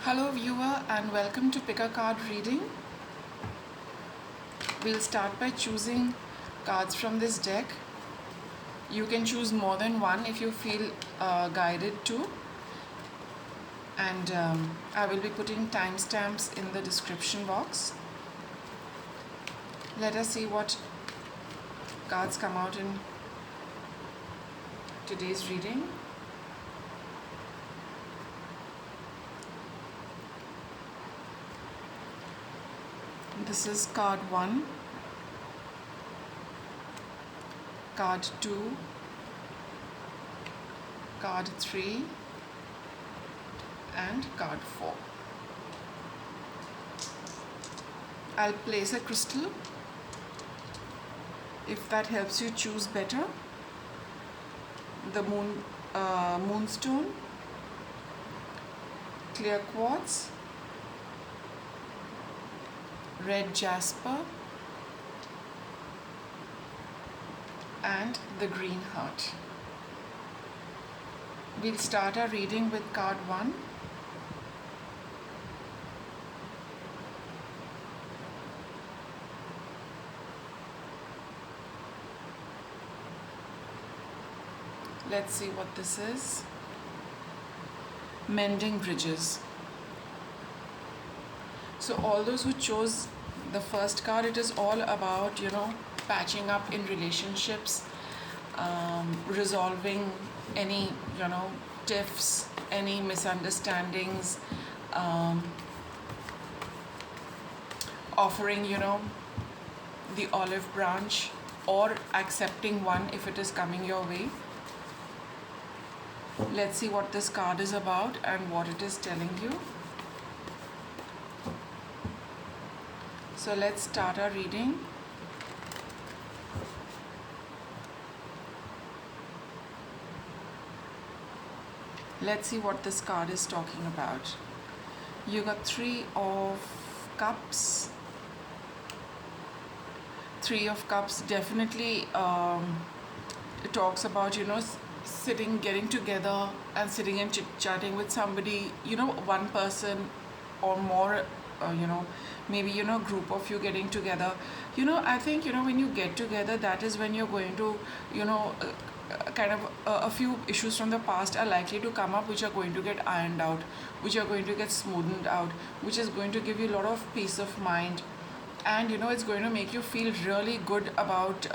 Hello viewer and welcome to PickACard reading. We'll start by choosing cards from this deck. You can choose more than one if you feel guided to, and I will be putting timestamps in the description box. Let us see what cards come out in today's reading. This is card 1, card 2, card 3 and card 4. I'll place a crystal if that helps you choose better. The moonstone, clear quartz, red jasper and the green heart. We'll start our reading with card 1. Let's see what this is. Mending bridges. So all those who chose the first card, it is all about, patching up in relationships, resolving any, tiffs, any misunderstandings, offering, the olive branch or accepting one if it is coming your way. Let's see what this card is about and what it is telling you. So let's start our reading. Let's see what this card is talking about. You got 3 of Cups. 3 of Cups definitely it talks about, sitting, getting together and sitting and chit-chatting with somebody, one person or more, maybe, group of you getting together. I think, when you get together, that is when you're going to, kind of a few issues from the past are likely to come up, which are going to get ironed out, which are going to get smoothed out, which is going to give you a lot of peace of mind. And it's going to make you feel really good about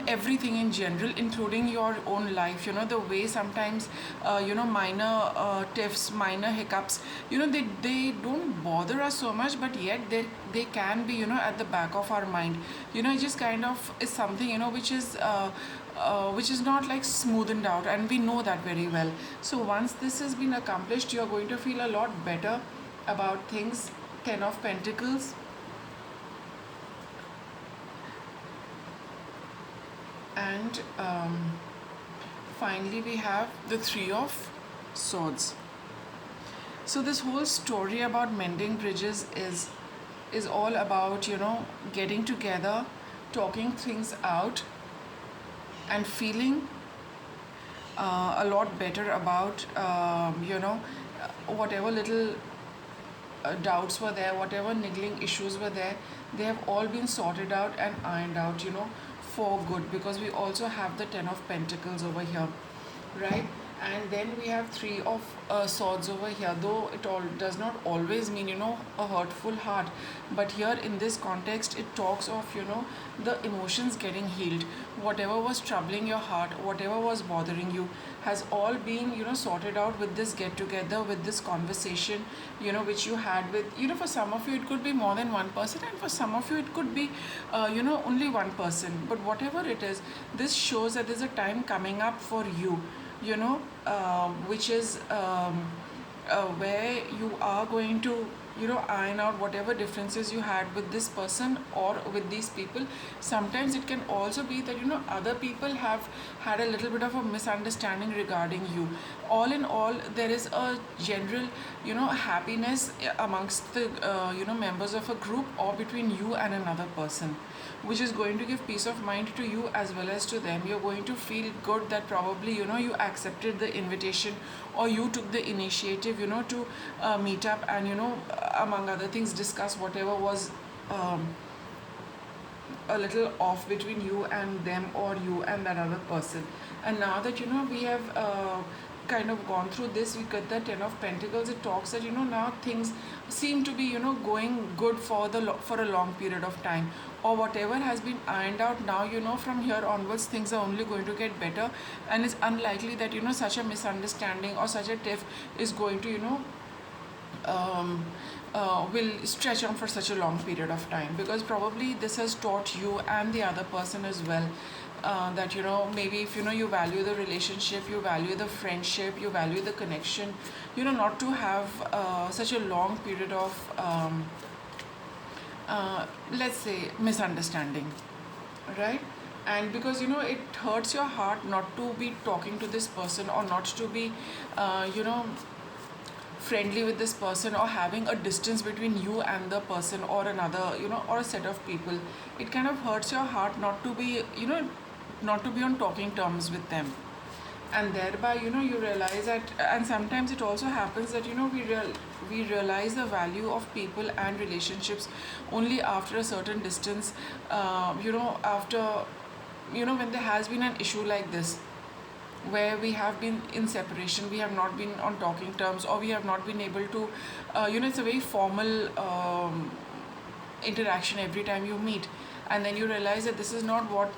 everything in general, including your own life. The way sometimes minor tiffs, minor hiccups, they don't bother us so much, but yet they can be at the back of our mind. It just kind of is something which is not like smoothened out, and we know that very well. So once this has been accomplished, you're going to feel a lot better about things. 10 of Pentacles. And finally we have the 3 of Swords. So this whole story about mending bridges is all about getting together, talking things out and feeling a lot better about whatever little doubts were there, whatever niggling issues were there, they have all been sorted out and ironed out, for good, because we also have the 10 of Pentacles over here, right? And then we have 3 of Swords over here, though it all does not always mean a hurtful heart, but here in this context it talks of the emotions getting healed. Whatever was troubling your heart, whatever was bothering you, has all been sorted out with this get together, with this conversation which you had with, for some of you it could be more than one person, and for some of you it could be only one person. But whatever it is, this shows that there's a time coming up for you, which is where you are going to iron out whatever differences you had with this person or with these people. Sometimes it can also be that other people have had a little bit of a misunderstanding regarding you. All in all, there is a general happiness amongst the members of a group or between you and another person, which is going to give peace of mind to you as well as to them. You're going to feel good that probably you accepted the invitation, or you took the initiative to meet up and among other things discuss whatever was a little off between you and them, or you and that other person. And now that we have kind of gone through this, we get the 10 of Pentacles. It talks that now things seem to be going good for for a long period of time, or whatever has been ironed out now, from here onwards things are only going to get better. And it's unlikely that such a misunderstanding or such a tiff is going to will stretch on for such a long period of time, because probably this has taught you and the other person as well that maybe if you value the relationship, you value the friendship, you value the connection, not to have such a long period of let's say misunderstanding, right? And because it hurts your heart not to be talking to this person, or not to be friendly with this person, or having a distance between you and the person or another or a set of people. It kind of hurts your heart not to be not to be on talking terms with them. And thereby you realize that, and sometimes it also happens that we realize the value of people and relationships only after a certain distance, after when there has been an issue like this, where we have been in separation, we have not been on talking terms, or we have not been able to it's a very formal interaction every time you meet. And then you realize that this is not what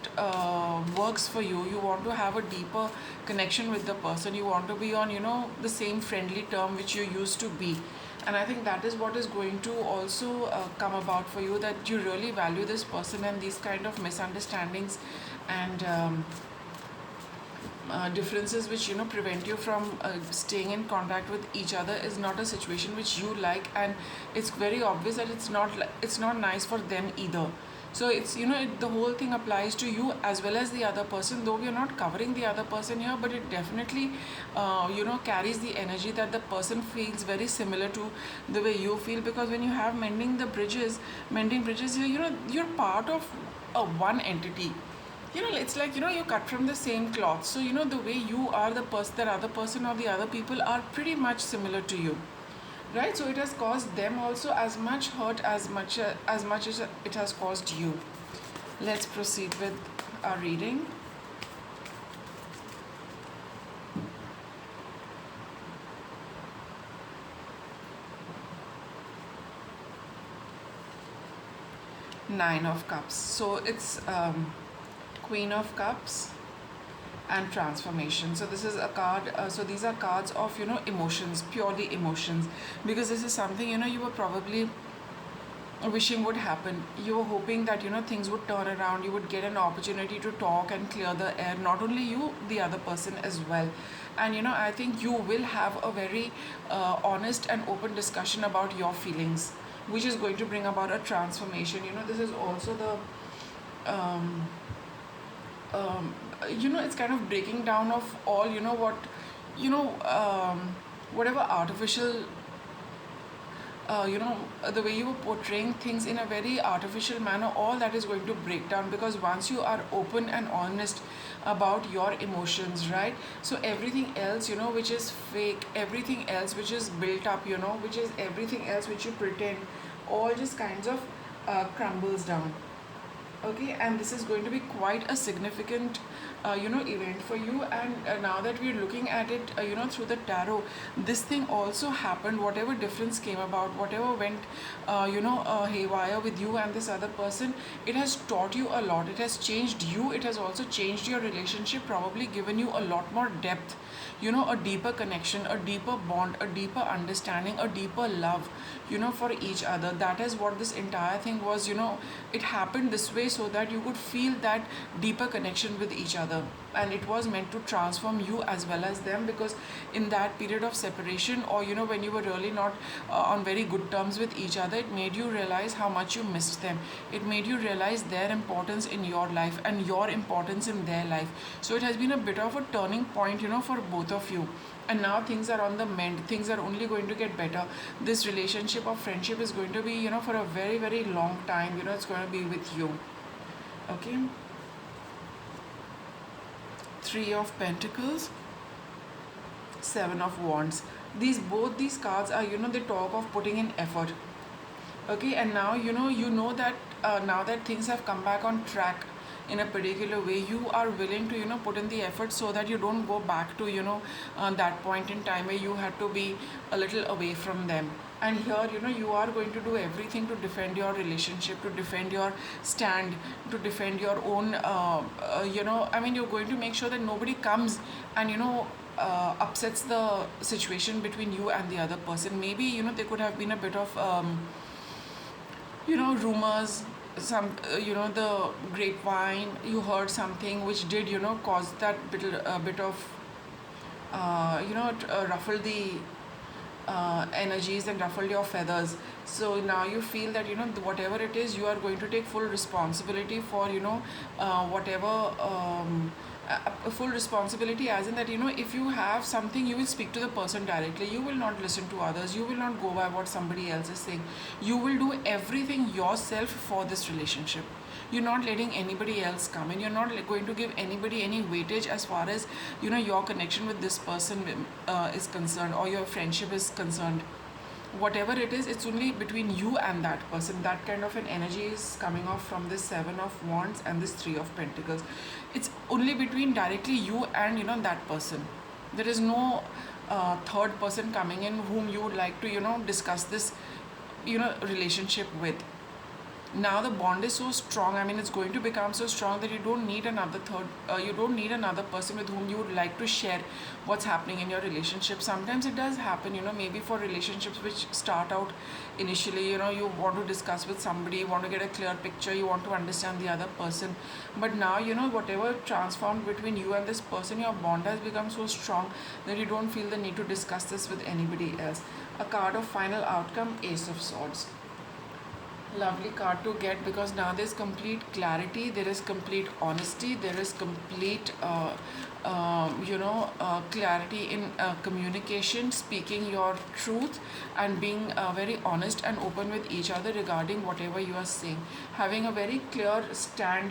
works for you. You want to have a deeper connection with the person. You want to be on the same friendly term which you used to be. And I think that is what is going to also come about for you, that you really value this person, and these kind of misunderstandings and differences which prevent you from staying in contact with each other is not a situation which you like. And it's very obvious that it's not nice for them either. So it's the whole thing applies to you as well as the other person, though we are not covering the other person here, but it definitely carries the energy that the person feels very similar to the way you feel. Because when you have mending bridges here, you're part of one entity. It's like you cut from the same cloth. So the way you are, that other person or the other people are pretty much similar to you, right? So it has caused them also as much hurt as much as it has caused you. Let's proceed with our reading. Nine of Cups. So it's Queen of Cups and transformation. So this is a card, so these are cards of emotions, purely emotions, because this is something you were probably wishing would happen. You were hoping that things would turn around, you would get an opportunity to talk and clear the air, not only you, the other person as well. And I think you will have a very honest and open discussion about your feelings, which is going to bring about a transformation. This is also the it's kind of breaking down of all what whatever artificial the way you were portraying things in a very artificial manner, all that is going to break down. Because once you are open and honest about your emotions, right, so everything else which is fake, everything else which is built up, which is everything else which you pretend, all just kinds of crumbles down. Okay, and this is going to be quite a significant event for you. And now that we're looking at it through the tarot, this thing also happened. Whatever difference came about, whatever went haywire with you and this other person, it has taught you a lot. It has changed you. It has also changed your relationship, probably given you a lot more depth, a deeper connection, a deeper bond, a deeper understanding, a deeper love for each other. That is what this entire thing was. It happened this way so that you could feel that deeper connection with each other. and it was meant to transform you as well as them, because in that period of separation, or when you were really not on very good terms with each other, it made you realize how much you missed them. It made you realize their importance in your life and your importance in their life. So it has been a bit of a turning point, for both of you. And now things are on the mend, things are only going to get better. This relationship or friendship is going to be, for a very, very long time. It's going to be with you. Okay. Three of Pentacles, Seven of Wands. Both these cards are, they talk of putting in effort. Okay, and now that now that things have come back on track in a particular way, you are willing to put in the effort, so that you don't go back to that point in time where you had to be a little away from them. And here, you are going to do everything to defend your relationship, to defend your stand, to defend your own you're going to make sure that nobody comes and upsets the situation between you and the other person. Maybe there could have been a bit of rumors, some the grapevine, you heard something which did cause that bit of ruffle the energies and ruffle your feathers. So now you feel that whatever it is, you are going to take full responsibility for whatever full responsibility, as in that if you have something, you will speak to the person directly. You will not listen to others, you will not go by what somebody else is saying. You will do everything yourself for this relationship. You're not letting anybody else come in. You're not going to give anybody any weightage as far as your connection with this person is concerned, or your friendship is concerned. Whatever it is, it's only between you and that person. That kind of an energy is coming off from this Seven of Wands and this Three of Pentacles. It's only between directly you and that person. There is no third person coming in whom you would like to discuss this relationship with. Now the bond is so strong, it's going to become so strong that you don't need another you don't need another person with whom you would like to share what's happening in your relationship. Sometimes it does happen, maybe for relationships which start out initially, you want to discuss with somebody, you want to get a clear picture, you want to understand the other person. But now, whatever transformed between you and this person, your bond has become so strong that you don't feel the need to discuss this with anybody else. A card of final outcome, Ace of Swords. Lovely card to get, because now there's complete clarity, there is complete honesty, there is complete clarity in communication, speaking your truth and being very honest and open with each other regarding whatever you are saying, having a very clear stand,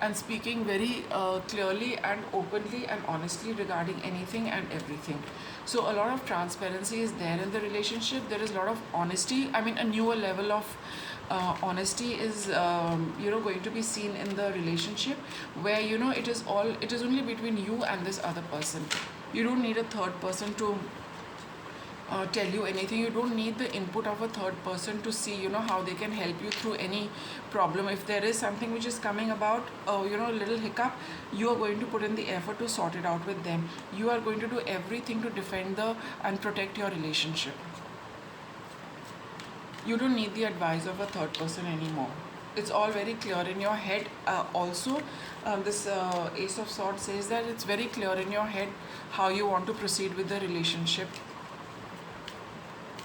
and speaking very clearly and openly and honestly regarding anything and everything. So a lot of transparency is there in the relationship. There is a lot of honesty. A newer level of honesty is going to be seen in the relationship, where it is only between you and this other person. You don't need a third person to tell you anything. You don't need the input of a third person to see how they can help you through any problem. If there is something which is coming about a little hiccup, you are going to put in the effort to sort it out with them. You are going to do everything to defend and protect your relationship. You don't need the advice of a third person anymore. It's all very clear in your head. Also, this Ace of Swords says that it's very clear in your head how you want to proceed with the relationship.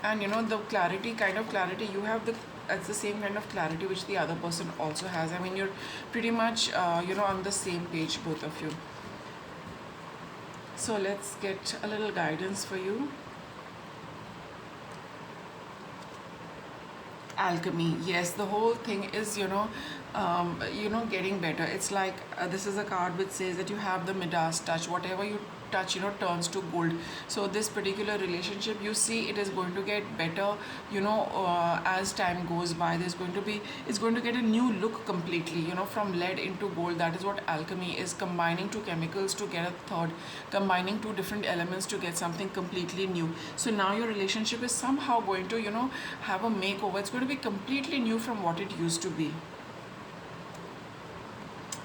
And the kind of clarity you have, that's the same kind of clarity which the other person also has. You're pretty much on the same page, both of you. So let's get a little guidance for you. Alchemy. Yes, the whole thing is getting better. It's like this is a card which says that you have the Midas touch. Whatever you touch turns to gold. So this particular relationship, you see, it is going to get better as time goes by. It's going to get a new look completely, from lead into gold. That is what alchemy is, combining two chemicals to get a third, combining two different elements to get something completely new. So now your relationship is somehow going to have a makeover. It's going to be completely new from what it used to be.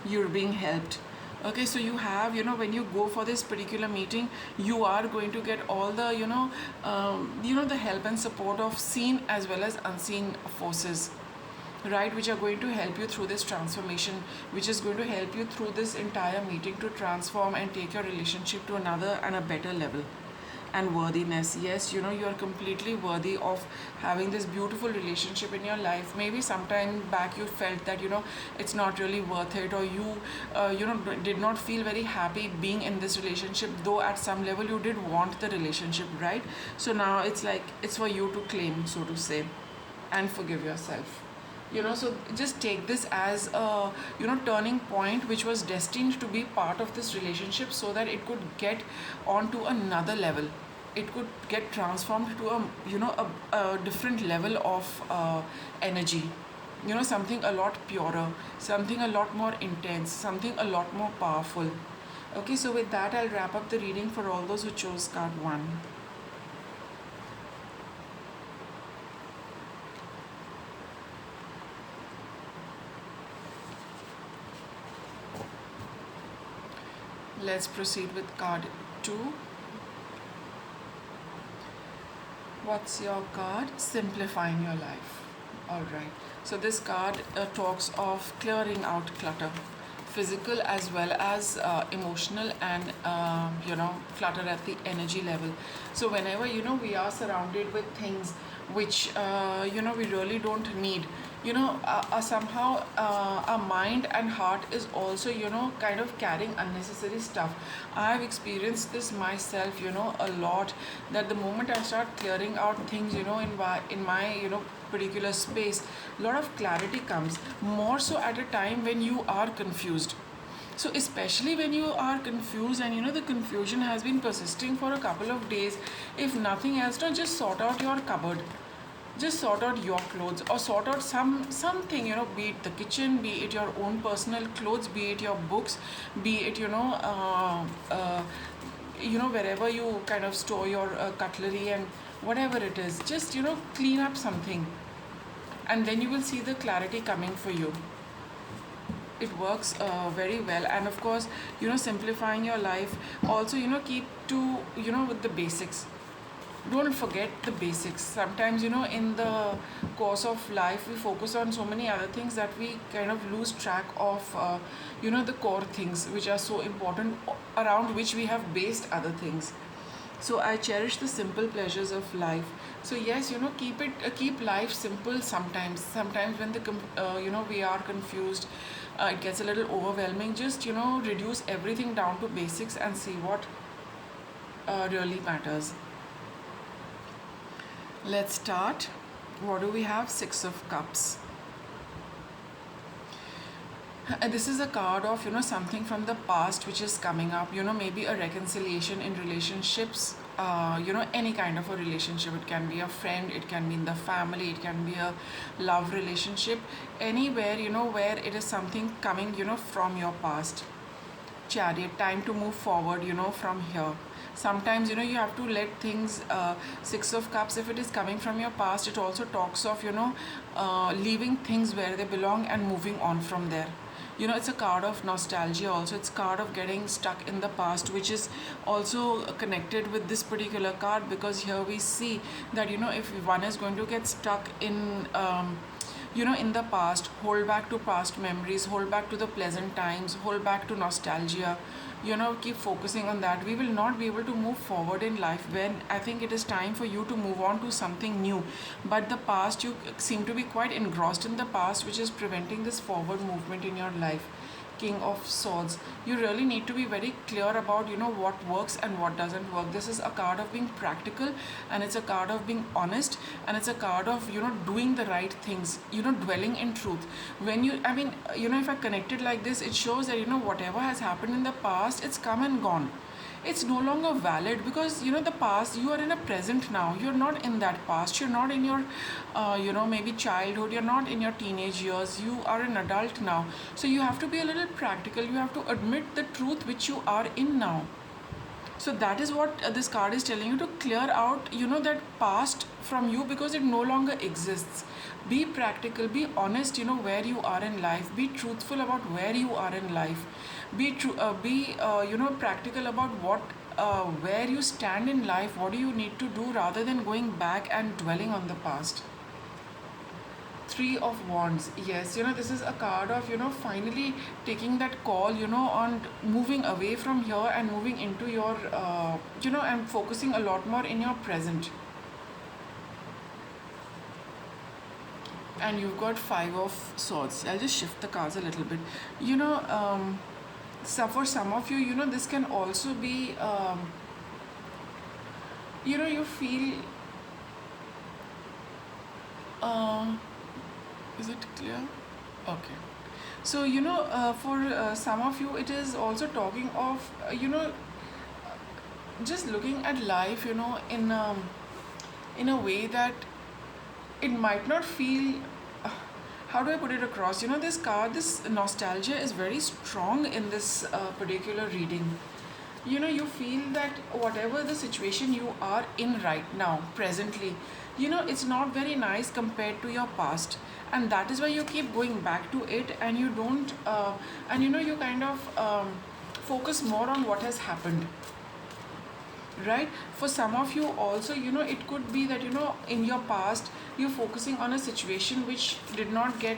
You're being helped. Okay, so you have, when you go for this particular meeting, you are going to get all the, the help and support of seen as well as unseen forces. right, which are going to help you through this transformation, which is going to help you through this entire meeting to transform and take your relationship to another and a better level. And worthiness, yes, you are completely worthy of having this beautiful relationship in your life. Maybe sometime back you felt that it's not really worth it, or you did not feel very happy being in this relationship, though at some level you did want the relationship, right? So now it's like it's for you to claim, so to say, and forgive yourself. So just take this as a turning point which was destined to be part of this relationship, so that it could get onto another level. It could get transformed to a different level of energy, something a lot purer, something a lot more intense, something a lot more powerful. Okay, so with that I'll wrap up the reading for all those who chose card 1. Let's proceed with card 2. What's your card? Simplifying your life. Alright. So this card talks of clearing out clutter, physical as well as emotional, and clutter at the energy level. So whenever we are surrounded with things which we really don't need, somehow our mind and heart is also kind of carrying unnecessary stuff. I've experienced this myself a lot, that the moment I start clearing out things in my particular space, a lot of clarity comes, more so at a time when you are confused. So especially when you are confused, and the confusion has been persisting for a couple of days, if nothing else, just sort out your cupboard, just sort out your clothes, or sort out something, be it the kitchen, be it your own personal clothes, be it your books, be it wherever you kind of store your cutlery and whatever it is, just clean up something, and then you will see the clarity coming for you. It works very well. And of course, simplifying your life also, keep to with the basics. Don't forget the basics. Sometimes in the course of life we focus on so many other things that we kind of lose track of the core things which are so important, around which we have based other things. So I cherish the simple pleasures of life. So yes, keep life simple. Sometimes when we are confused, it gets a little overwhelming. Just reduce everything down to basics and see what really matters. Let's start. What do we have? 6 of Cups. And this is a card of something from the past which is coming up, maybe a reconciliation in relationships, any kind of a relationship. It can be a friend, it can be in the family, it can be a love relationship, anywhere where it is something coming from your past. Chariot, time to move forward from here. Sometimes you have to let things 6 of Cups, if it is coming from your past, it also talks of leaving things where they belong and moving on from there. It's a card of nostalgia also. It's a card of getting stuck in the past, which is also connected with this particular card, because here we see that if one is going to get stuck in in the past, hold back to past memories, hold back to the pleasant times, hold back to nostalgia, keep focusing on that, we will not be able to move forward in life. When I think it is time for you to move on to something new, but the past, you seem to be quite engrossed in the past, which is preventing this forward movement in your life. King of Swords, you really need to be very clear about what works and what doesn't work. This is a card of being practical, and it's a card of being honest, and it's a card of doing the right things, dwelling in truth. When if I connect it like this, it shows that whatever has happened in the past, it's come and gone. It's no longer valid, because the past, you are in a present now. You're not in that past. You're not in your maybe childhood. You're not in your teenage years. You are an adult now. So you have to be a little practical. You have to admit the truth which you are in now. So that is what this card is telling you, to clear out that past from you, because it no longer exists. Be practical, be honest where you are in life, be truthful about where you are in life, be practical about what where you stand in life, what do you need to do, rather than going back and dwelling on the past. Three of Wands. Yes, this is a card of, finally taking that call, on moving away from here and moving into your, and focusing a lot more in your present. And you've got Five of Swords. I'll just shift the cards a little bit. So for some of you, this can also be, you feel, is it clear? Okay. So, for some of you, it is also talking of, just looking at life, in a way that it might not feel, how do I put it across? This card, this nostalgia is very strong in this particular reading. You feel that whatever the situation you are in right now, presently, it's not very nice compared to your past. And that is why you keep going back to it, and you don't, and you kind of focus more on what has happened. Right? For some of you also, it could be that, in your past, you're focusing on a situation which did not get,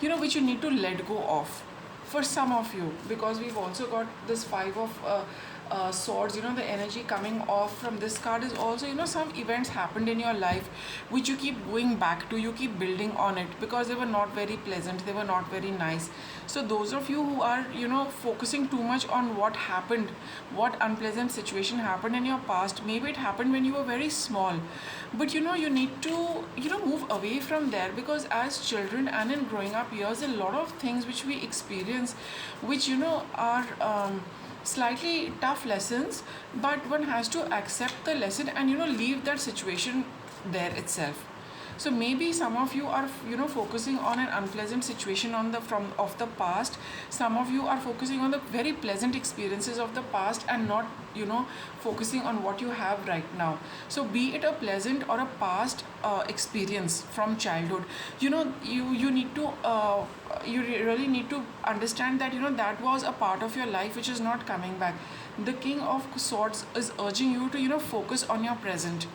which you need to let go of. For some of you, because we've also got this Five of Swords, the energy coming off from this card is also, some events happened in your life which you keep going back to, you keep building on it because they were not very pleasant, they were not very nice. So those of you who are, focusing too much on what happened, what unpleasant situation happened in your past, maybe it happened when you were very small, but you need to, move away from there, because as children and in growing up years, a lot of things which we experience, which, are slightly tough lessons, but one has to accept the lesson and, leave that situation there itself. So maybe some of you are, focusing on an unpleasant situation of the past. Some of you are focusing on the very pleasant experiences of the past and not, focusing on what you have right now. So be it a pleasant or a past experience from childhood, you need to, really need to understand that, that was a part of your life which is not coming back. The King of Swords is urging you to, focus on your present.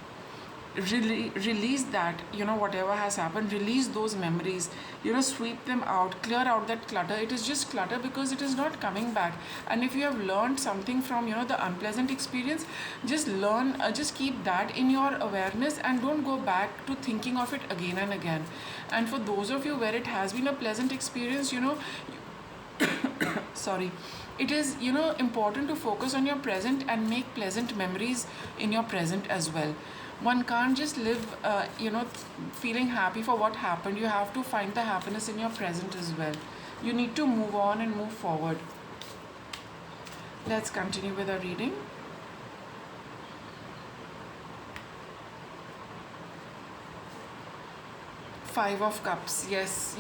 Release that, whatever has happened, release those memories, sweep them out, clear out that clutter. It is just clutter because it is not coming back. And if you have learned something from, the unpleasant experience, just learn, just keep that in your awareness and don't go back to thinking of it again and again. And for those of you where it has been a pleasant experience, sorry, it is, important to focus on your present and make pleasant memories in your present as well. One can't just live, feeling happy for what happened. You have to find the happiness in your present as well. You need to move on and move forward. Let's continue with our reading. Five of Cups. Yes,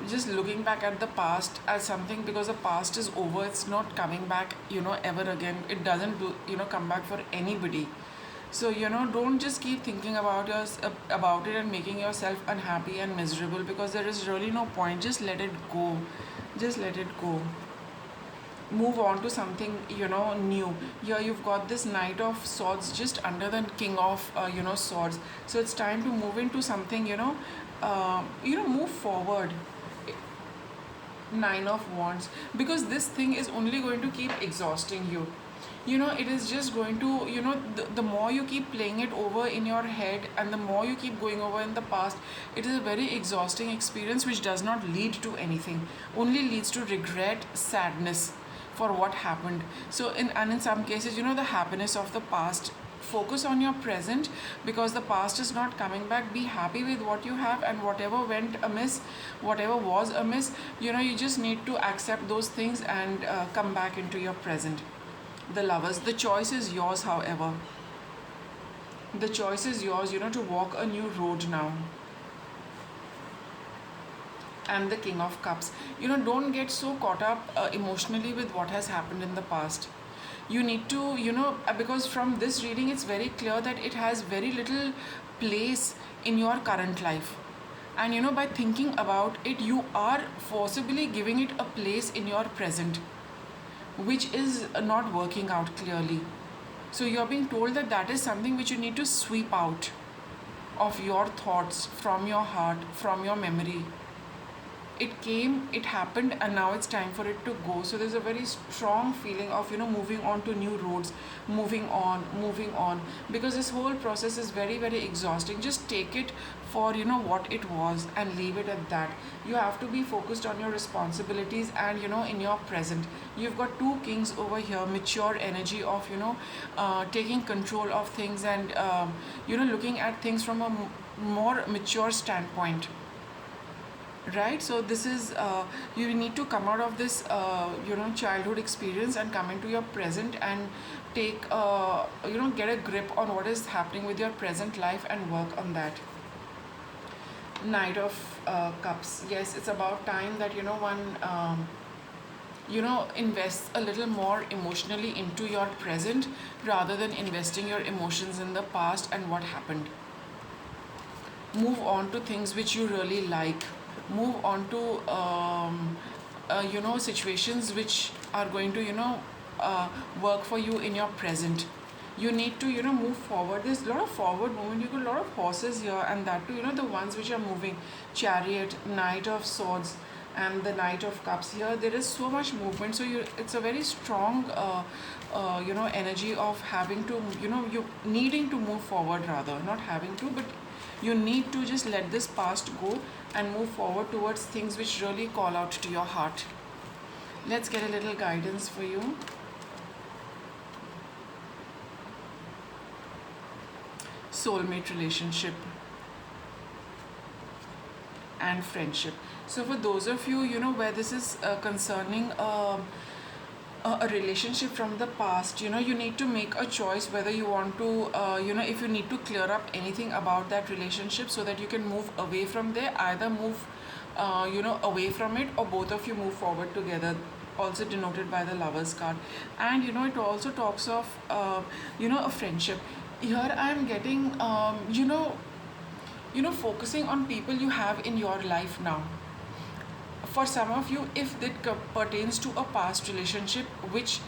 just looking back at the past as something, because the past is over, it's not coming back, ever again. It doesn't do, come back for anybody. So, don't just keep thinking about it and making yourself unhappy and miserable, because there is really no point. Just let it go. Just let it go. Move on to something, new. Here you've got this Knight of Swords just under the King of, Swords. So it's time to move into something, move forward. Nine of Wands. Because this thing is only going to keep exhausting you. It is just going to, the more you keep playing it over in your head and the more you keep going over in the past, it is a very exhausting experience which does not lead to anything, only leads to regret, sadness for what happened. So in some cases, the happiness of the past. Focus on your present, because the past is not coming back. Be happy with what you have, and whatever went amiss, whatever was amiss, you just need to accept those things and come back into your present. The Lovers. The choice is yours, however. The choice is yours, to walk a new road now. And the King of Cups. Don't get so caught up emotionally with what has happened in the past. You need to, because from this reading, it's very clear that it has very little place in your current life. And, by thinking about it, you are forcibly giving it a place in your present, which is not working out clearly. So you're being told that is something which you need to sweep out. of your thoughts, from your heart, from your memory. It came, it happened, and now it's time for it to go. So there's a very strong feeling of, moving on to new roads, moving on, because this whole process is very, very exhausting. Just take it for, what it was, and leave it at that. You have to be focused on your responsibilities and, in your present. You've got two kings over here, mature energy of, taking control of things, and looking at things from a more mature standpoint, right? So this is, you need to come out of this childhood experience and come into your present, and take get a grip on what is happening with your present life and work on that. Knight of Cups. Yes, it's about time that one invests a little more emotionally into your present, rather than investing your emotions in the past and what happened. Move on to things which you really like. Move on to situations which are going to work for you in your present. You need to move forward. There's a lot of forward movement. You got a lot of horses here, and that too, the ones which are moving. Chariot, Knight of Swords, and the Knight of Cups. Here there is so much movement, so it's a very strong energy of having to, you needing to move forward, rather not having to, but you need to just let this past go and move forward towards things which really call out to your heart. Let's get a little guidance for you. Soulmate relationship and friendship. So for those of you, where this is concerning a relationship from the past, you need to make a choice whether you want to, if you need to clear up anything about that relationship, so that you can move away from there. Either move away from it, or both of you move forward together, also denoted by the Lovers card. And it also talks of a friendship. Here I am getting focusing on people you have in your life now. For some of you, if it pertains to a past relationship which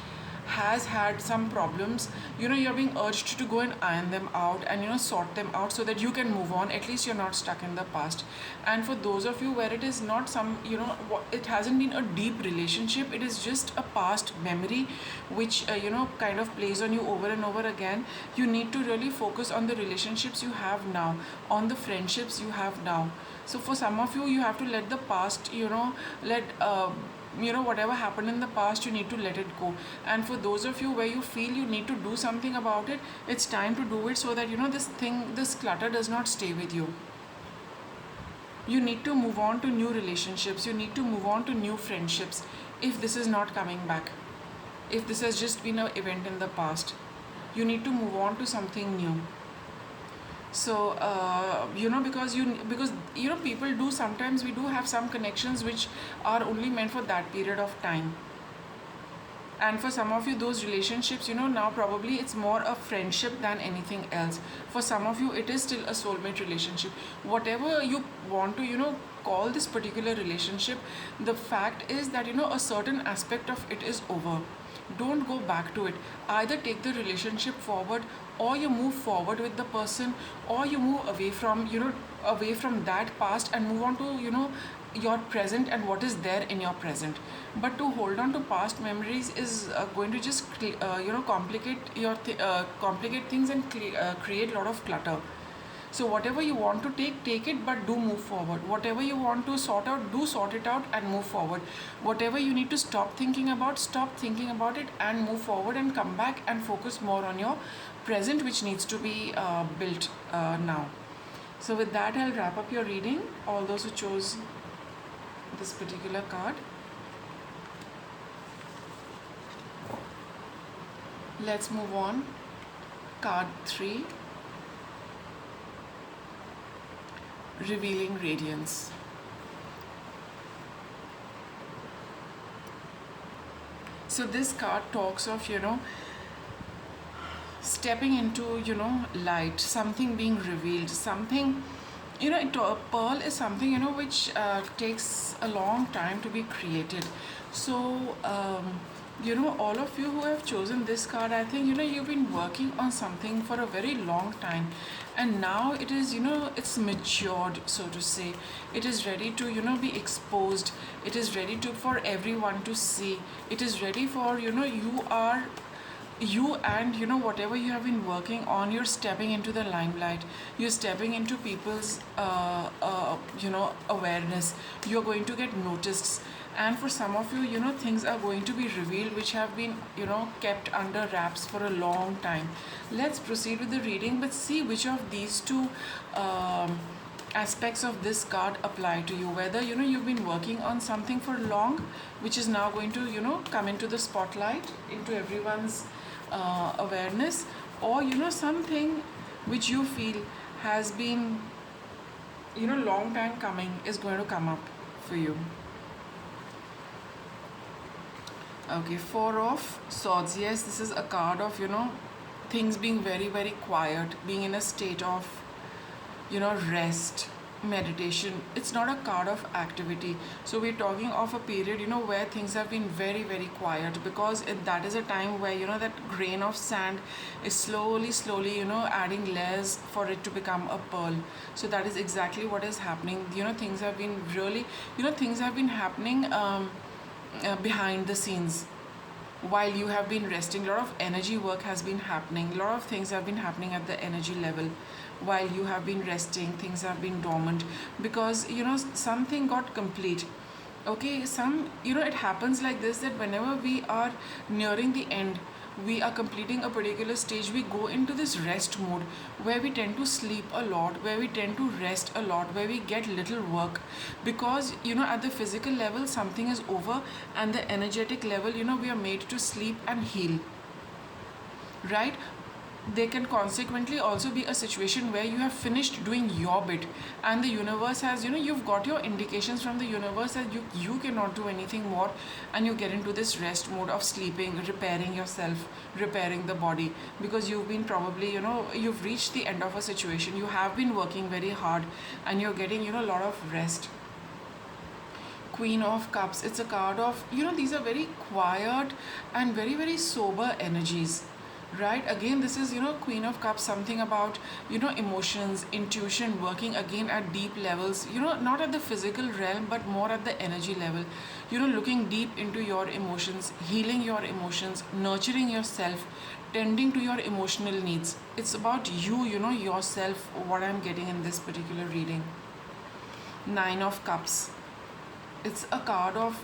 has had some problems, you're being urged to go and iron them out, and sort them out, so that you can move on. At least you're not stuck in the past. And for those of you where it is not some, it hasn't been a deep relationship, it is just a past memory which kind of plays on you over and over again. You need to really focus on the relationships you have now, on the friendships you have now. So for some of you, you have to let the past, let whatever happened in the past, you need to let it go. And for those of you where you feel you need to do something about it, it's time to do it, so that this clutter does not stay with you. You need to move on to new relationships. You need to move on to new friendships, if this is not coming back, if this has just been an event in the past. You need to move on to something new. So because people do, sometimes we do have some connections which are only meant for that period of time. And for some of you, those relationships, now probably it's more a friendship than anything else. For some of you, it is still a soulmate relationship. Whatever you want to call this particular relationship, the fact is that a certain aspect of it is over. Don't go back to it. Either take the relationship forward, or you move forward with the person, or you move away from that past and move on to your present and what is there in your present. But to hold on to past memories is going to just complicate things and create a lot of clutter. So whatever you want to take it, but do move forward. Whatever you want to sort out, do sort it out and move forward. Whatever you need to stop thinking about it and move forward, and come back and focus more on your present, which needs to be built now. So with that, I'll wrap up your reading. All those who chose this particular card. Let's move on. Card 3. Revealing Radiance. So this card talks of, stepping into, light, something being revealed, something, a pearl is something, which takes a long time to be created. So, All of you who have chosen this card, I think, you've been working on something for a very long time. And now it is, it's matured, so to say. It is ready to, be exposed. It is ready to for everyone to see. It is ready for, you and whatever you have been working on, you're stepping into the limelight, you're stepping into people's awareness, you're going to get noticed. And for some of you, things are going to be revealed which have been kept under wraps for a long time. Let's proceed with the reading, but see which of these two aspects of this card apply to you. Whether you've been working on something for long, which is now going to come into the spotlight, into everyone's awareness, or something which you feel has been long time coming is going to come up for you. Okay, Four of Swords. Yes, this is a card of things being very, very quiet, being in a state of rest, meditation. It's not a card of activity. So we're talking of a period where things have been very, very quiet, because that is a time where that grain of sand is slowly adding layers for it to become a pearl. So that is exactly what is happening. Things have been really things have been happening behind the scenes while you have been resting. A lot of energy work has been happening, a lot of things have been happening at the energy level while you have been resting. Things have been dormant because something got complete. Okay, it happens like this, that whenever we are nearing the end, we are completing a particular stage, we go into this rest mode where we tend to sleep a lot, where we tend to rest a lot, where we get little work, because at the physical level something is over, and the energetic level we are made to sleep and heal, right? There can consequently also be a situation where you have finished doing your bit, and the universe has you've got your indications from the universe that you cannot do anything more, and you get into this rest mode of sleeping, repairing yourself, repairing the body, because you've been probably you've reached the end of a situation, you have been working very hard, and you're getting a lot of rest. Queen of Cups, it's a card of these are very quiet and very, very sober energies, right? Again, this is Queen of Cups, something about emotions, intuition, working again at deep levels, not at the physical realm but more at the energy level, looking deep into your emotions, healing your emotions, nurturing yourself, tending to your emotional needs. It's about yourself, what I'm getting in this particular reading. Nine of Cups, it's a card of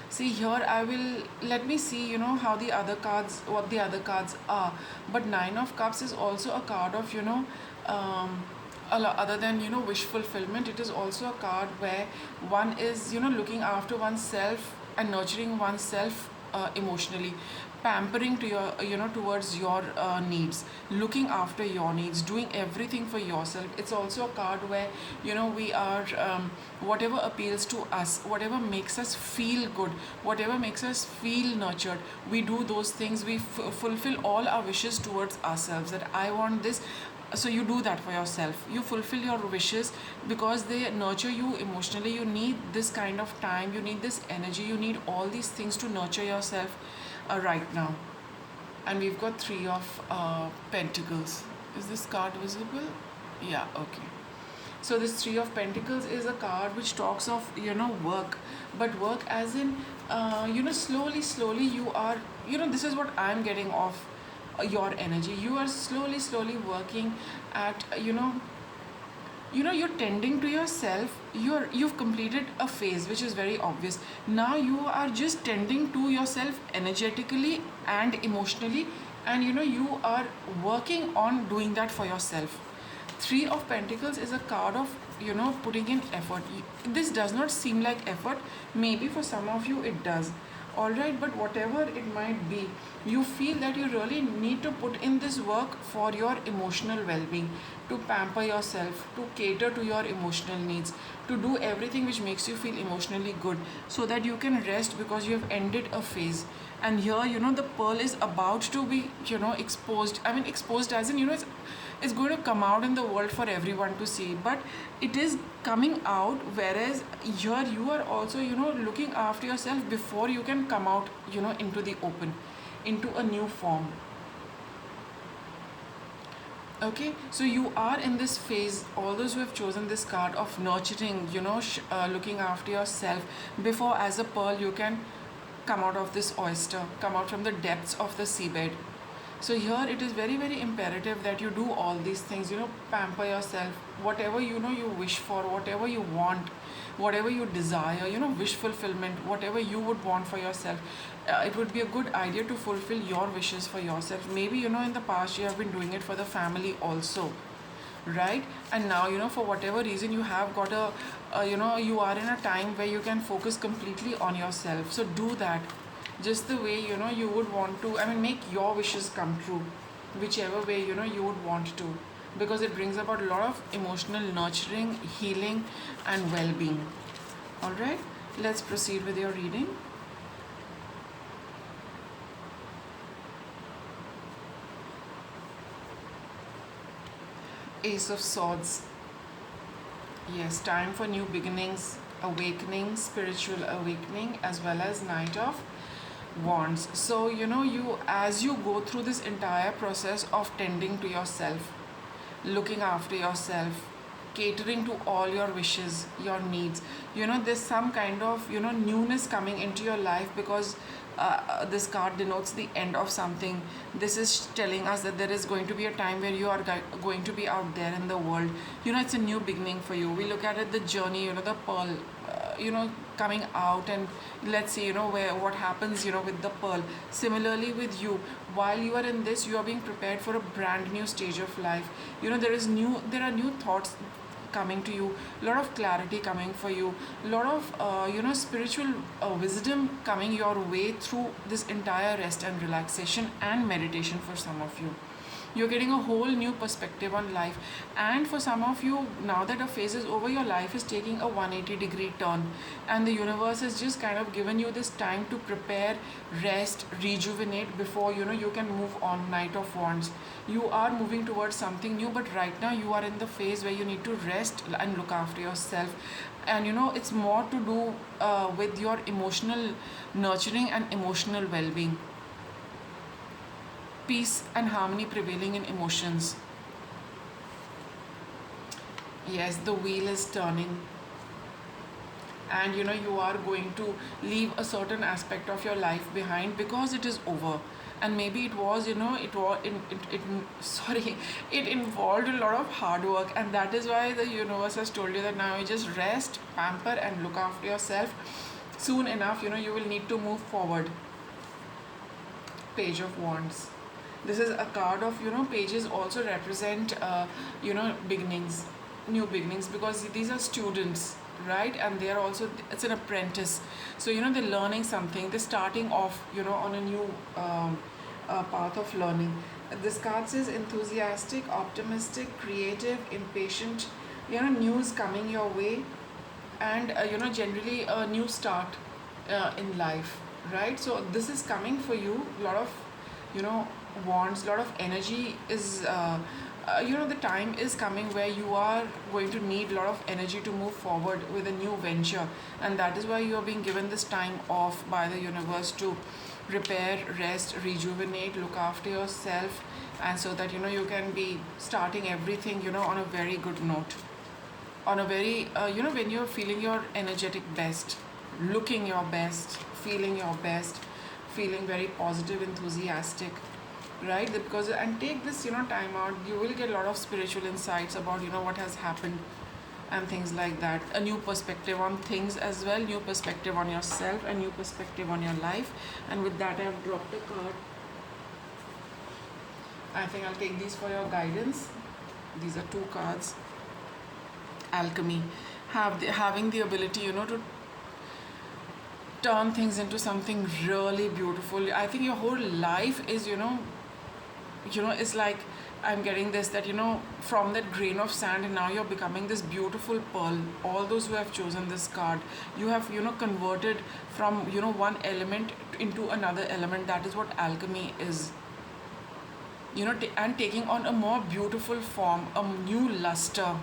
see here, I will let me see how the other cards, what the other cards are. But Nine of Cups is also a card of other than wish fulfillment, it is also a card where one is looking after oneself and nurturing oneself emotionally, pampering to your towards your needs, looking after your needs, doing everything for yourself. It's also a card where we are whatever appeals to us, whatever makes us feel good, whatever makes us feel nurtured, we do those things, we fulfill all our wishes towards ourselves, that I want this. So you do that for yourself, you fulfill your wishes because they nurture you emotionally. You need this kind of time, you need this energy, you need all these things to nurture yourself right now. And we've got Three of Pentacles. Is this card visible? Yeah, okay. So this Three of Pentacles is a card which talks of work, but work as in slowly you are this is what I'm getting of your energy. You are slowly working at you're tending to yourself. You've completed a phase which is very obvious. Now you are just tending to yourself energetically and emotionally, and you are working on doing that for yourself. Three of Pentacles is a card of putting in effort. This does not seem like effort, maybe for some of you it does, all right, but whatever it might be, you feel that you really need to put in this work for your emotional well-being, to pamper yourself, to cater to your emotional needs, to do everything which makes you feel emotionally good, so that you can rest because you have ended a phase. And here the pearl is about to be exposed. I mean, exposed as in it's going to come out in the world for everyone to see, but it is coming out, whereas here you are also, looking after yourself before you can come out, into the open, into a new form. Okay, so you are in this phase, all those who have chosen this card, of nurturing, looking after yourself before, as a pearl, you can come out of this oyster, come out from the depths of the seabed. So here it is very, very imperative that you do all these things, pamper yourself, whatever you wish for, whatever you want, whatever you desire, wish fulfillment, whatever you would want for yourself. It would be a good idea to fulfill your wishes for yourself. Maybe, in the past you have been doing it for the family also, right? And now, for whatever reason, you have got you are in a time where you can focus completely on yourself. So do that just the way, you would want to. I mean, make your wishes come true, whichever way, you would want to, because it brings about a lot of emotional nurturing, healing, and well-being. All right, let's proceed with your reading. Ace of Swords. Yes, time for new beginnings, awakening, spiritual awakening, as well as Knight of Wands. So, you, as you go through this entire process of tending to yourself, looking after yourself, catering to all your wishes, your needs, there's some kind of, newness coming into your life, because this card denotes the end of something. This is telling us that there is going to be a time where you are going to be out there in the world. It's a new beginning for you. We look at it, the journey, the pearl, coming out, and let's see, where what happens, with the pearl. Similarly with you, while you are in this, you are being prepared for a brand new stage of life. There are new thoughts coming to you, a lot of clarity coming for you, a lot of spiritual wisdom coming your way through this entire rest and relaxation and meditation. For some of you, you're getting a whole new perspective on life, and for some of you, now that a phase is over, your life is taking a 180-degree turn, and the universe has just kind of given you this time to prepare, rest, rejuvenate before you can move on. Knight of Wands. You are moving towards something new, but right now you are in the phase where you need to rest and look after yourself, and it's more to do with your emotional nurturing and emotional well-being. Peace and harmony prevailing in emotions. Yes, the wheel is turning, and you are going to leave a certain aspect of your life behind, because it is over. And maybe it was, sorry, it involved a lot of hard work, and that is why the universe has told you that now you just rest, pamper, and look after yourself. Soon enough, you will need to move forward. Page of Wands. This is a card of, pages also represent, beginnings, new beginnings, because these are students, right? And they are also, it's an apprentice. So, they're learning something, they're starting off, on a new path of learning. This card says enthusiastic, optimistic, creative, impatient, news coming your way, and, generally a new start in life, right? So, this is coming for you, a lot of, wands, a lot of energy is the time is coming where you are going to need a lot of energy to move forward with a new venture, and that is why you are being given this time off by the universe to repair, rest, rejuvenate, look after yourself, and so that you can be starting everything on a very good note, on a very when you're feeling your energetic best, looking your best, feeling your best, feeling very positive, enthusiastic, right? Because, and take this time out, you will get a lot of spiritual insights about what has happened and things like that. A new perspective on things as well, new perspective on yourself, and new perspective on your life. And with that, I have dropped a card. I think I'll take these for your guidance. These are 2 cards. Alchemy. Having the ability to turn things into something really beautiful. I think your whole life is it's like, I'm getting this, that from that grain of sand, and now you're becoming this beautiful pearl. All those who have chosen this card, you have converted from one element into another element. That is what alchemy is. and taking on a more beautiful form, a new luster.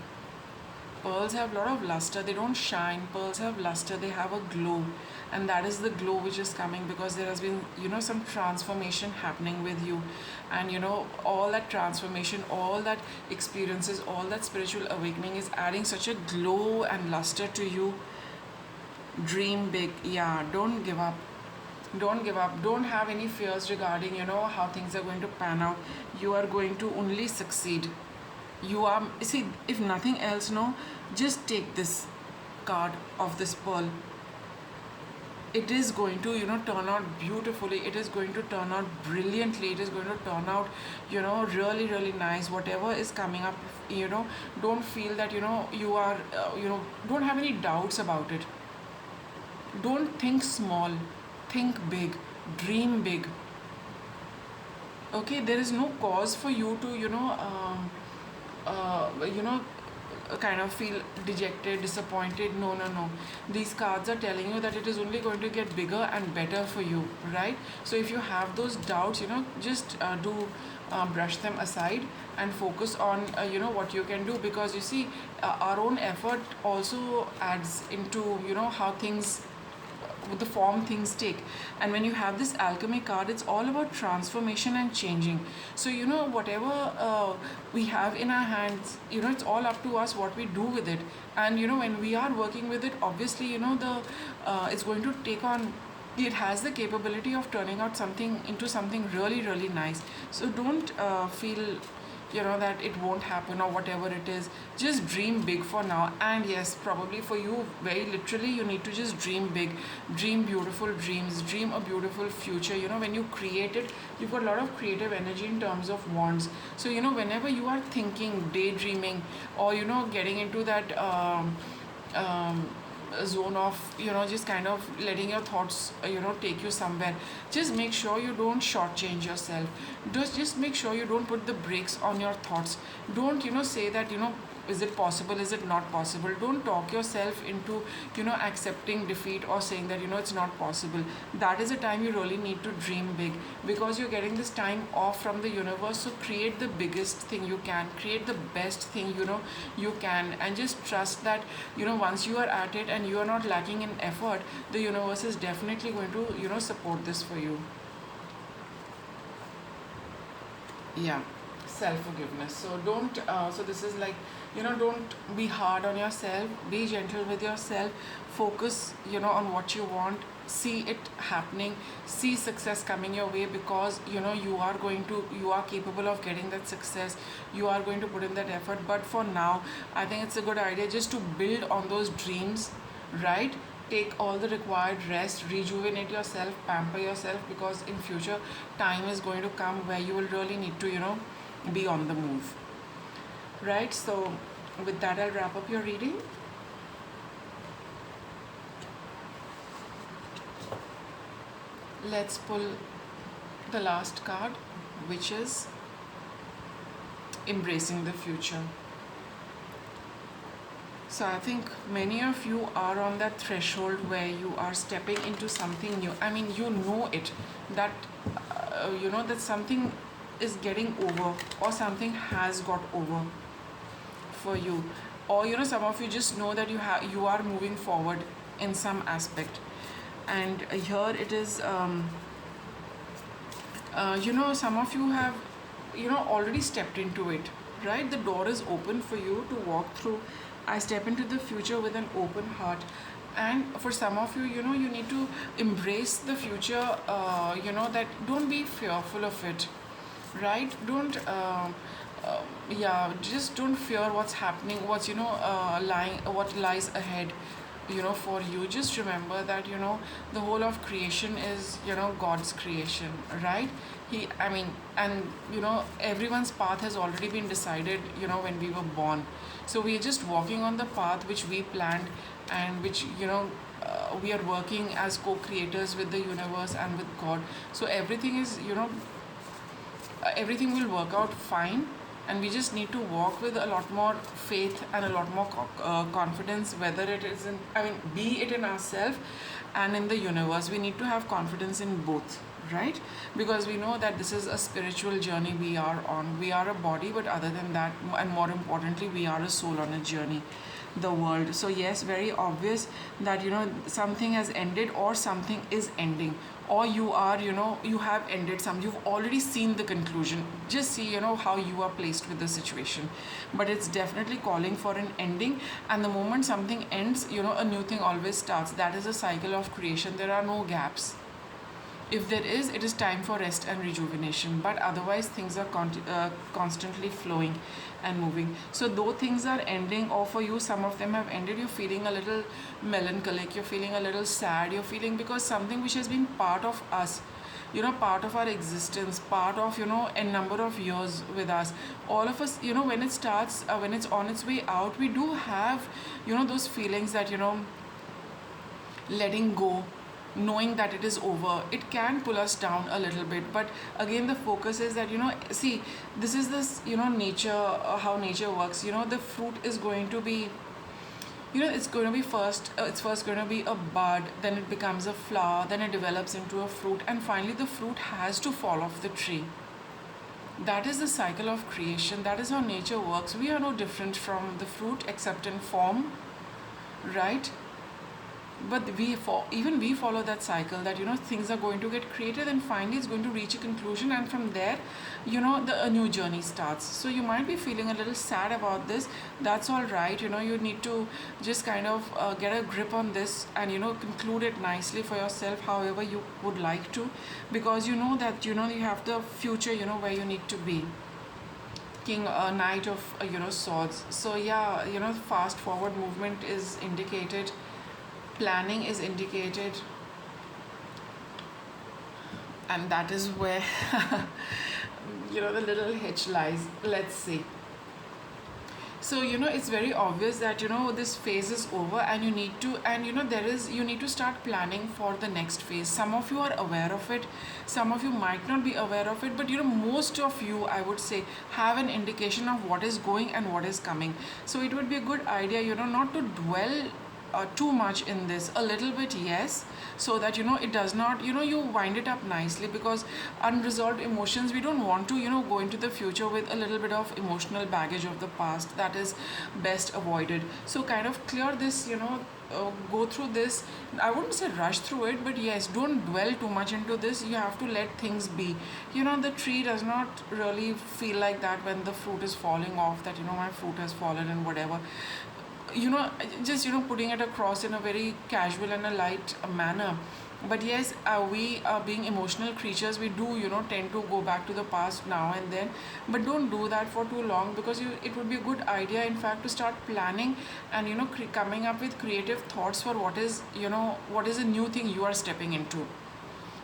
Pearls have a lot of luster. They don't shine. Pearls have luster. They have a glow. And that is the glow which is coming because there has been, some transformation happening with you. And, all that transformation, all that experiences, all that spiritual awakening is adding such a glow and luster to you. Dream big. Yeah, don't give up. Don't give up. Don't have any fears regarding, how things are going to pan out. You are going to only succeed. You are, see, if nothing else, no, just take this card of this pearl. It is going to, turn out beautifully. It is going to turn out brilliantly. It is going to turn out, really, really nice. Whatever is coming up, don't feel that, you are, don't have any doubts about it. Don't think small, think big, dream big. Okay, there is no cause for you to, uh, you know, kind of feel dejected, disappointed. No, no, no. These cards are telling you that it is only going to get bigger and better for you, right? So if you have those doubts, just do brush them aside and focus on, what you can do, because you see, our own effort also adds into, how things the form things take. And when you have this alchemy card, it's all about transformation and changing. So whatever we have in our hands, it's all up to us what we do with it. And when we are working with it, obviously the it's going to take on, it has the capability of turning out something into something really, really nice. So don't feel that it won't happen or whatever it is. Just dream big for now. And yes, probably for you, very literally, you need to just dream big, dream beautiful dreams, dream a beautiful future. When you create it, you've got a lot of creative energy in terms of wands. So whenever you are thinking, daydreaming, or getting into that zone of just kind of letting your thoughts take you somewhere, just make sure you don't shortchange yourself. Just make sure you don't put the brakes on your thoughts. Don't say that is it possible, is it not possible. Don't talk yourself into accepting defeat or saying that it's not possible. That is a time you really need to dream big, because you're getting this time off from the universe. So create the biggest thing you can, create the best thing you can, and just trust that once you are at it and you are not lacking in effort, the universe is definitely going to support this for you. Yeah, self-forgiveness. So don't so this is like, don't be hard on yourself, be gentle with yourself. Focus on what you want, see it happening, see success coming your way, because you are capable of getting that success. You are going to put in that effort. But for now, I think it's a good idea just to build on those dreams, right? Take all the required rest, rejuvenate yourself, pamper yourself, because in future time is going to come where you will really need to be on the move, right? So with that, I'll wrap up your reading. Let's pull the last card, which is embracing the future. So I think many of you are on that threshold where you are stepping into something new. I mean, it, that that something is getting over, or something has got over for you, or some of you just know that you are moving forward in some aspect. And here it is, some of you have already stepped into it, right? The door is open for you to walk through. I step into the future with an open heart. And for some of you, you need to embrace the future, that don't be fearful of it, right? Don't just don't fear what's happening, what's what lies ahead for you. Just remember that the whole of creation is God's creation, right? And everyone's path has already been decided when we were born. So we are just walking on the path which we planned, and which we are working as co-creators with the universe and with God. So everything is everything will work out fine, and we just need to walk with a lot more faith and a lot more confidence, whether it is be it in ourselves and in the universe. We need to have confidence in both, right? Because we know that this is a spiritual journey we are on. We are a body, but other than that, and more importantly, we are a soul on a journey, the world. So yes, very obvious that something has ended or something is ending, or you are, you have ended some, you've already seen the conclusion. Just see how you are placed with the situation, but it's definitely calling for an ending. And the moment something ends, a new thing always starts. That is a cycle of creation. There are no gaps. If there is, it is time for rest and rejuvenation, but otherwise things are constantly flowing and moving. So though things are ending, or for you some of them have ended, you're feeling a little melancholic, you're feeling a little sad, you're feeling, because something which has been part of us, part of our existence, part of a number of years with us, all of us, when it starts, when it's on its way out, we do have those feelings that letting go, knowing that it is over, it can pull us down a little bit. But again, the focus is that see, this is this nature, how nature works. The fruit is going to be, it's going to be first, it's first going to be a bud, then it becomes a flower, then it develops into a fruit, and finally the fruit has to fall off the tree. That is the cycle of creation. That is how nature works. We are no different from the fruit except in form, right? But even we follow that cycle, that things are going to get created, and finally it's going to reach a conclusion, and from there a new journey starts. So you might be feeling a little sad about this. That's all right. You need to just kind of get a grip on this and conclude it nicely for yourself, however you would like to, because that you have the future, where you need to be. King, Knight of Swords. So yeah, fast forward movement is indicated, planning is indicated, and that is where the little hitch lies. Let's see. So it's very obvious that this phase is over, and you need to, and you need to start planning for the next phase. Some of you are aware of it, some of you might not be aware of it, but most of you, I would say, have an indication of what is going and what is coming. So it would be a good idea not to dwell too much in this. A little bit, yes, so that it does not, you wind it up nicely, because unresolved emotions, we don't want to go into the future with a little bit of emotional baggage of the past. That is best avoided. So kind of clear this, go through this. I wouldn't say rush through it, but yes, don't dwell too much into this. You have to let things be. The tree does not really feel like that when the fruit is falling off, that my fruit has fallen and whatever. Just putting it across in a very casual and a light manner. But yes, we are being emotional creatures. We do tend to go back to the past now and then, but don't do that for too long, because it would be a good idea, in fact, to start planning and coming up with creative thoughts for what is a new thing you are stepping into.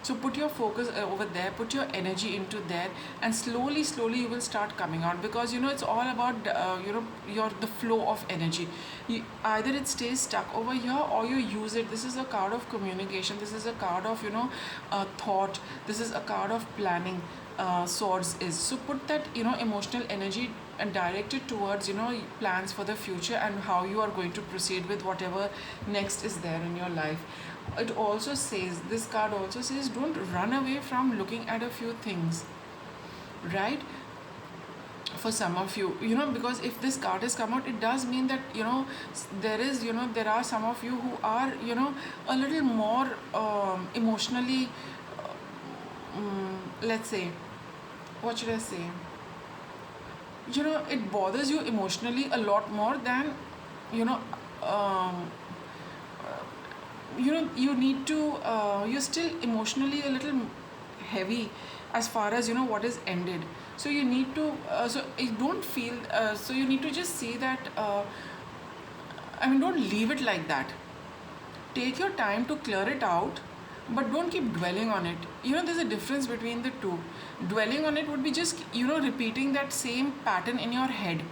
So put your focus over there, put your energy into there, and slowly you will start coming out, because it's all about the flow of energy. Either it stays stuck over here, or you use it. This is a card of communication, this is a card of thought, this is a card of planning. Swords is, so put that emotional energy and direct it towards plans for the future, and how you are going to proceed with whatever next is there in your life. It also says, this card also says, don't run away from looking at a few things, right? For some of you, because if this card has come out, it does mean that there are some of you who are a little more emotionally, let's say, what should I say, it bothers you emotionally a lot more than you need to, you're still emotionally a little heavy as far as what is ended. So you need to, so you don't feel, so you need to just see that, don't leave it like that. Take your time to clear it out, but don't keep dwelling on it. There's a difference between the two. Dwelling on it would be just repeating that same pattern in your head,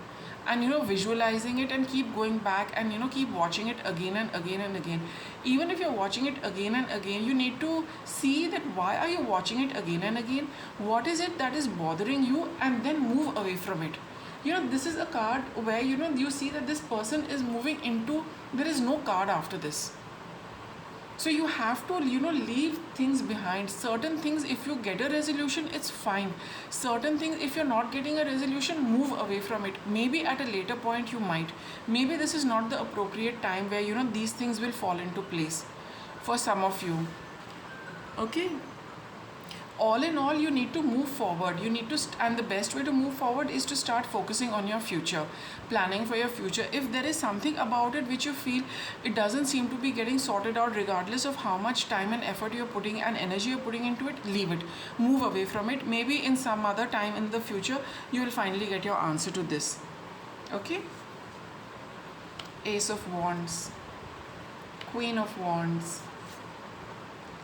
and visualizing it, and keep going back, and keep watching it again and again and again. Even if you're watching it again and again, you need to see that why are you watching it again and again, what is it that is bothering you, and then move away from it. This is a card where you see that this person is moving into, there is no card after this. So you have to, leave things behind. Certain things, if you get a resolution, it's fine. Certain things, if you're not getting a resolution, move away from it. Maybe at a later point you might. Maybe this is not the appropriate time where, these things will fall into place for some of you. Okay, all in all, you need to move forward. You need to and the best way to move forward is to start focusing on your future, planning for your future. If there is something about it which you feel it doesn't seem to be getting sorted out, regardless of how much time and effort you're putting and energy you're putting into it, leave it, move away from it. Maybe in some other time in the future you will finally get your answer to this. Okay, Ace of Wands, Queen of Wands,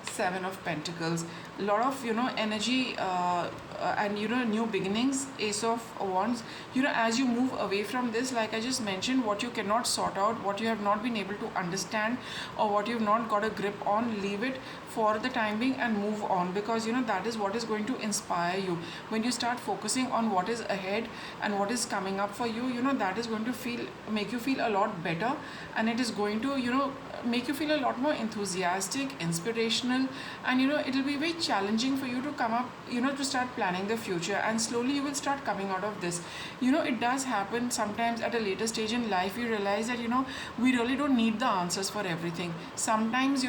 Seven of Pentacles. A lot of energy, and new beginnings. Ace of Wands. As you move away from this, like I just mentioned, what you cannot sort out, what you have not been able to understand, or what you've not got a grip on, leave it for the time being and move on, because that is what is going to inspire you. When you start focusing on what is ahead and what is coming up for you, that is going to make you feel a lot better, and it is going to make you feel a lot more enthusiastic, inspirational, and it will be very challenging for you to come up, to start planning the future, and slowly you will start coming out of this. It does happen sometimes at a later stage in life. You realize that we really don't need the answers for everything. Sometimes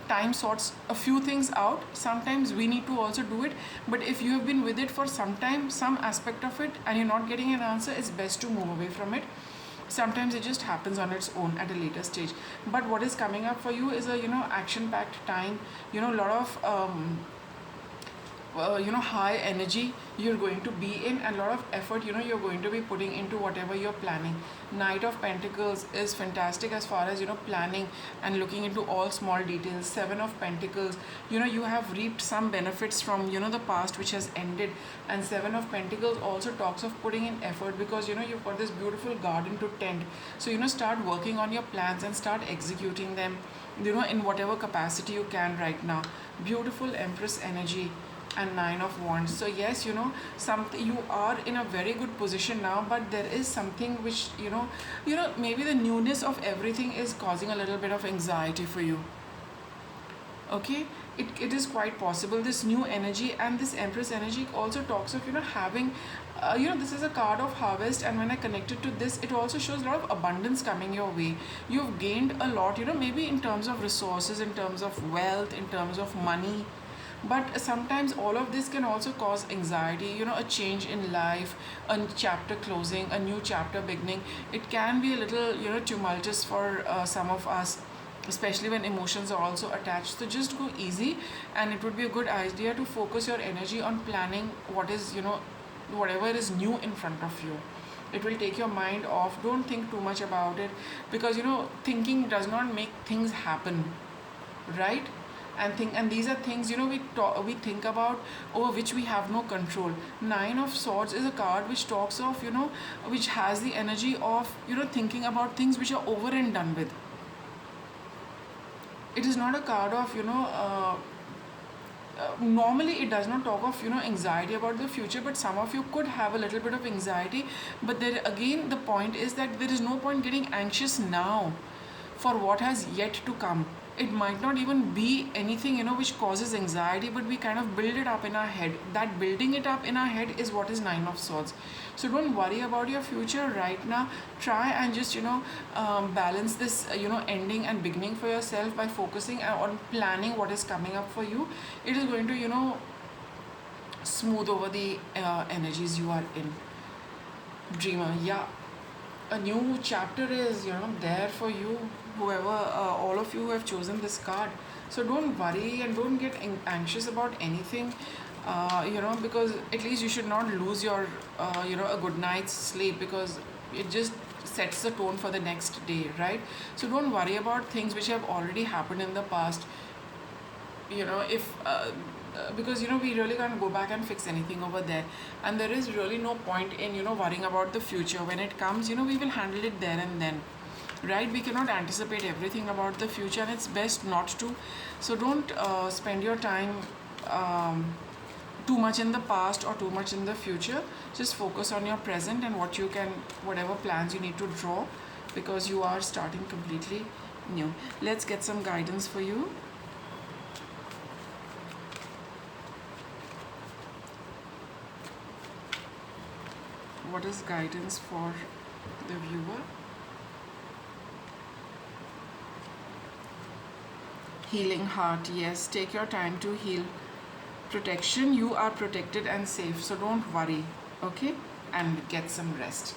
time sorts a few things out. Sometimes we need to also do it, but if you have been with it for some time, some aspect of it, and you're not getting an answer, it's best to move away from it. Sometimes it just happens on its own at a later stage. But what is coming up for you is a action packed time, a lot of high energy you're going to be in, and a lot of effort you're going to be putting into whatever you're planning. Knight of Pentacles is fantastic as far as planning and looking into all small details. Seven of Pentacles, you have reaped some benefits from the past which has ended. And Seven of Pentacles also talks of putting in effort, because you've got this beautiful garden to tend. So start working on your plans and start executing them in whatever capacity you can right now. Beautiful Empress energy. And Nine of Wands. So yes, something, you are in a very good position now, but there is something which maybe the newness of everything is causing a little bit of anxiety for you. Okay, it is quite possible. This new energy and this Empress energy also talks of having this is a card of harvest, and when I connect it to this, it also shows a lot of abundance coming your way. You've gained a lot, maybe in terms of resources, in terms of wealth, in terms of money. But sometimes all of this can also cause anxiety, a change in life, a chapter closing, a new chapter beginning. It can be a little tumultuous for some of us, especially when emotions are also attached. So just go easy, and it would be a good idea to focus your energy on planning what is whatever is new in front of you. It will take your mind off. Don't think too much about it, because thinking does not make things happen, right? And these are things we think about, over which we have no control. Nine of Swords is a card which talks of which has the energy of thinking about things which are over and done with. It is not a card of normally it does not talk of anxiety about the future, but some of you could have a little bit of anxiety. But there again, the point is that there is no point getting anxious now for what has yet to come. It might not even be anything which causes anxiety, but we kind of build it up in our head. That building it up in our head is what is Nine of Swords. So don't worry about your future right now. Try and just balance this ending and beginning for yourself by focusing on planning what is coming up for you. It is going to smooth over the energies you are in. Dreamer, yeah, a new chapter is there for you, whoever all of you who have chosen this card. So don't worry and don't get anxious about anything, because at least you should not lose your a good night's sleep, because it just sets the tone for the next day, right? So don't worry about things which have already happened in the past. If because we really can't go back and fix anything over there, and there is really no point in worrying about the future. When it comes, we will handle it there and then, right? We cannot anticipate everything about the future, and it's best not to. So don't spend your time too much in the past or too much in the future. Just focus on your present and whatever plans you need to draw, because you are starting completely new. Let's get some guidance for you. What is guidance for the viewer? Healing heart. Yes, take your time to heal. Protection. You are protected and safe, so don't worry. Okay, and get some rest.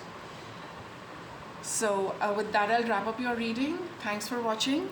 So with that, I'll wrap up your reading. Thanks for watching.